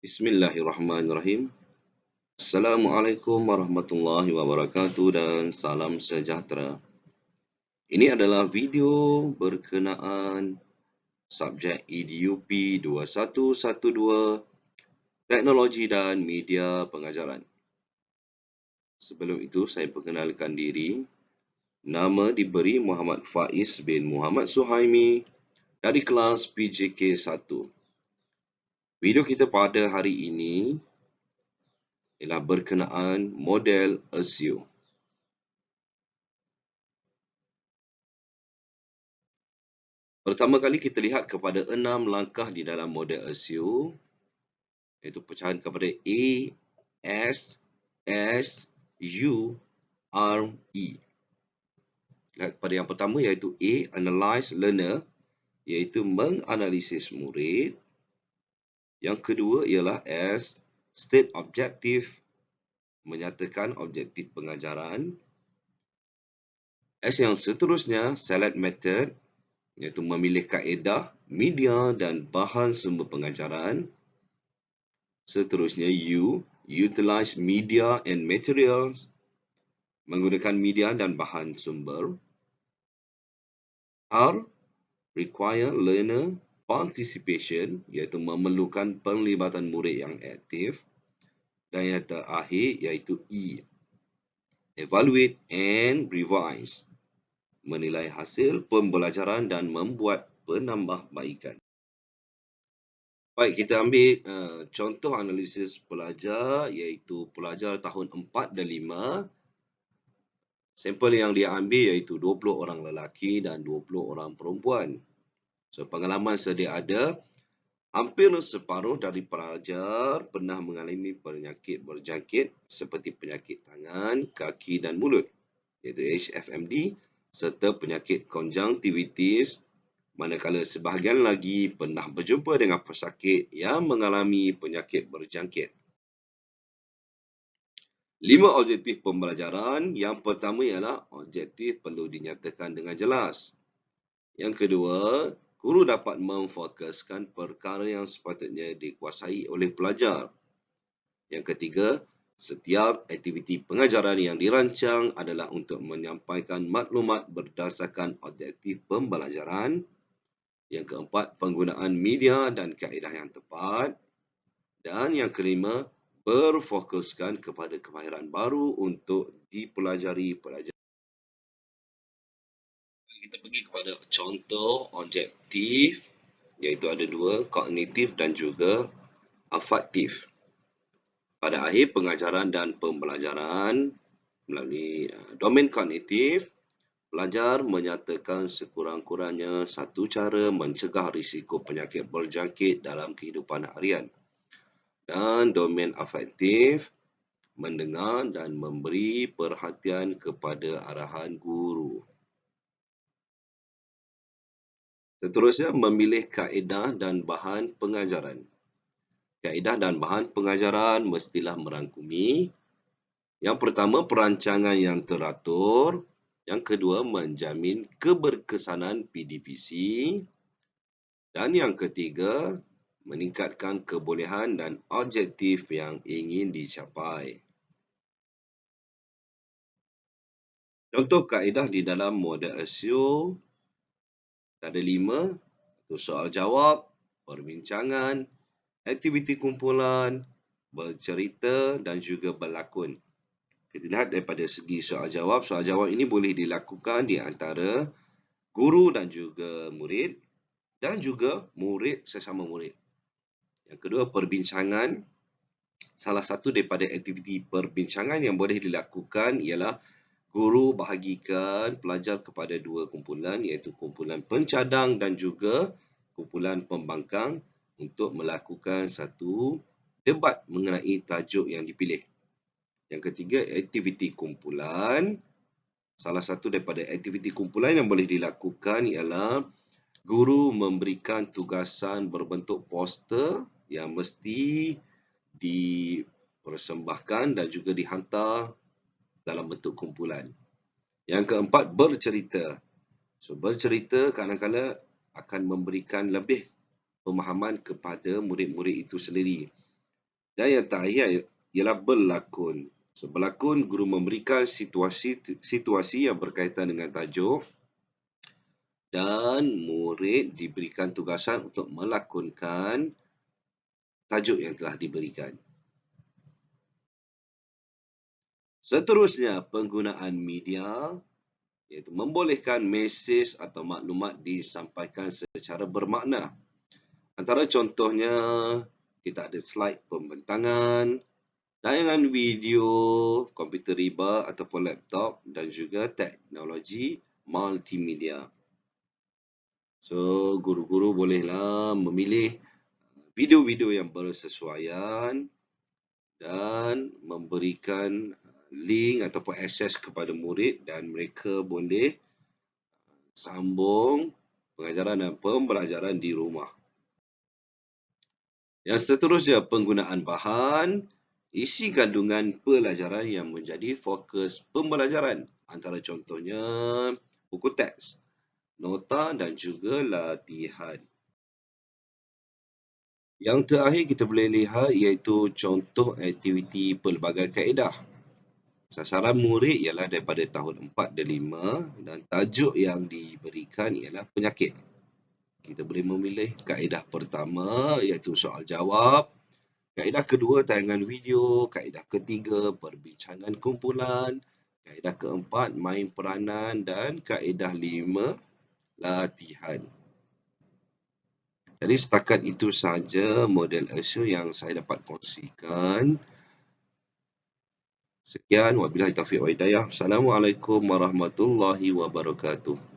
Bismillahirrahmanirrahim. Assalamualaikum warahmatullahi wabarakatuh dan salam sejahtera. Ini adalah video berkenaan subjek EDUP 2112 Teknologi dan Media Pengajaran. Sebelum itu saya perkenalkan diri. Nama diberi Muhammad Faiz bin Muhammad Suhaimi dari kelas PJK 1. Video kita pada hari ini ialah berkenaan model ASIO. Pertama kali kita lihat kepada 6 langkah di dalam model ASIO, iaitu pecahan kepada A, S, S, U, R, E. Lihat kepada yang pertama iaitu A, Analyze Learner, iaitu menganalisis murid. Yang kedua ialah S, State Objective, menyatakan objektif pengajaran. S yang seterusnya, Select Method, iaitu memilih kaedah, media dan bahan sumber pengajaran. Seterusnya U, Utilize Media and Materials, menggunakan media dan bahan sumber. R, Require Learner Participation, iaitu memerlukan penglibatan murid yang aktif. Dan yang terakhir iaitu E, Evaluate and Revise, menilai hasil pembelajaran dan membuat penambahbaikan. Baik, kita ambil contoh analisis pelajar, iaitu pelajar tahun 4 dan 5. Sampel yang dia ambil iaitu 20 orang lelaki dan 20 orang perempuan. So, pengalaman sedia ada, hampir separuh dari pelajar pernah mengalami penyakit berjangkit seperti penyakit tangan, kaki dan mulut, iaitu HFMD, serta penyakit konjungtivitis, manakala sebahagian lagi pernah berjumpa dengan pesakit yang mengalami penyakit berjangkit. 5 objektif pembelajaran. Yang pertama ialah objektif perlu dinyatakan dengan jelas. Yang kedua, guru dapat memfokuskan perkara yang sepatutnya dikuasai oleh pelajar. Yang ketiga, setiap aktiviti pengajaran yang dirancang adalah untuk menyampaikan maklumat berdasarkan objektif pembelajaran. Yang keempat, penggunaan media dan kaedah yang tepat. Dan yang kelima, berfokuskan kepada kemahiran baru untuk dipelajari pelajar. Kita pergi kepada contoh objektif, iaitu ada dua, kognitif dan juga afektif. Pada akhir pengajaran dan pembelajaran melalui domain kognitif, pelajar menyatakan sekurang-kurangnya satu cara mencegah risiko penyakit berjangkit dalam kehidupan harian. Dan domain afektif, mendengar dan memberi perhatian kepada arahan guru. Seterusnya, memilih kaedah dan bahan pengajaran. Kaedah dan bahan pengajaran mestilah merangkumi. Yang pertama, perancangan yang teratur. Yang kedua, menjamin keberkesanan PDPC. Dan yang ketiga, meningkatkan kebolehan dan objektif yang ingin dicapai. Contoh kaedah di dalam model ASIO ada 5, itu soal jawab, perbincangan, aktiviti kumpulan, bercerita dan juga berlakon. Kita lihat daripada segi soal jawab ini boleh dilakukan di antara guru dan juga murid dan juga murid sesama murid. Yang kedua, perbincangan. Salah satu daripada aktiviti perbincangan yang boleh dilakukan ialah guru bahagikan pelajar kepada dua kumpulan, iaitu kumpulan pencadang dan juga kumpulan pembangkang untuk melakukan satu debat mengenai tajuk yang dipilih. Yang ketiga, aktiviti kumpulan. Salah satu daripada aktiviti kumpulan yang boleh dilakukan ialah guru memberikan tugasan berbentuk poster yang mesti dipersembahkan dan juga dihantar dalam bentuk kumpulan. Yang keempat, bercerita. So, bercerita kadang-kadang akan memberikan lebih pemahaman kepada murid-murid itu sendiri. Dan yang terakhir ialah berlakon. So, berlakon, guru memberikan situasi yang berkaitan dengan tajuk dan murid diberikan tugasan untuk melakonkan tajuk yang telah diberikan. Seterusnya, penggunaan media iaitu membolehkan mesej atau maklumat disampaikan secara bermakna. Antara contohnya, kita ada slide pembentangan, tayangan video, komputer riba ataupun laptop dan juga teknologi multimedia. So, guru-guru bolehlah memilih video-video yang bersesuaian dan memberikan link ataupun akses kepada murid dan mereka boleh sambung pengajaran dan pembelajaran di rumah. Yang seterusnya, penggunaan bahan, isi kandungan pelajaran yang menjadi fokus pembelajaran. Antara contohnya, buku teks, nota dan juga latihan. Yang terakhir kita boleh lihat iaitu contoh aktiviti pelbagai kaedah. Sasaran murid ialah daripada tahun 4 dan 5 dan tajuk yang diberikan ialah penyakit. Kita boleh memilih kaedah pertama iaitu soal jawab, kaedah kedua tayangan video, kaedah ketiga perbincangan kumpulan, kaedah keempat main peranan dan kaedah 5 latihan. Jadi setakat itu sahaja model ASIO yang saya dapat kongsikan. Sekian, wabillahi taufiq wa hidayah. Assalamualaikum warahmatullahi wabarakatuh.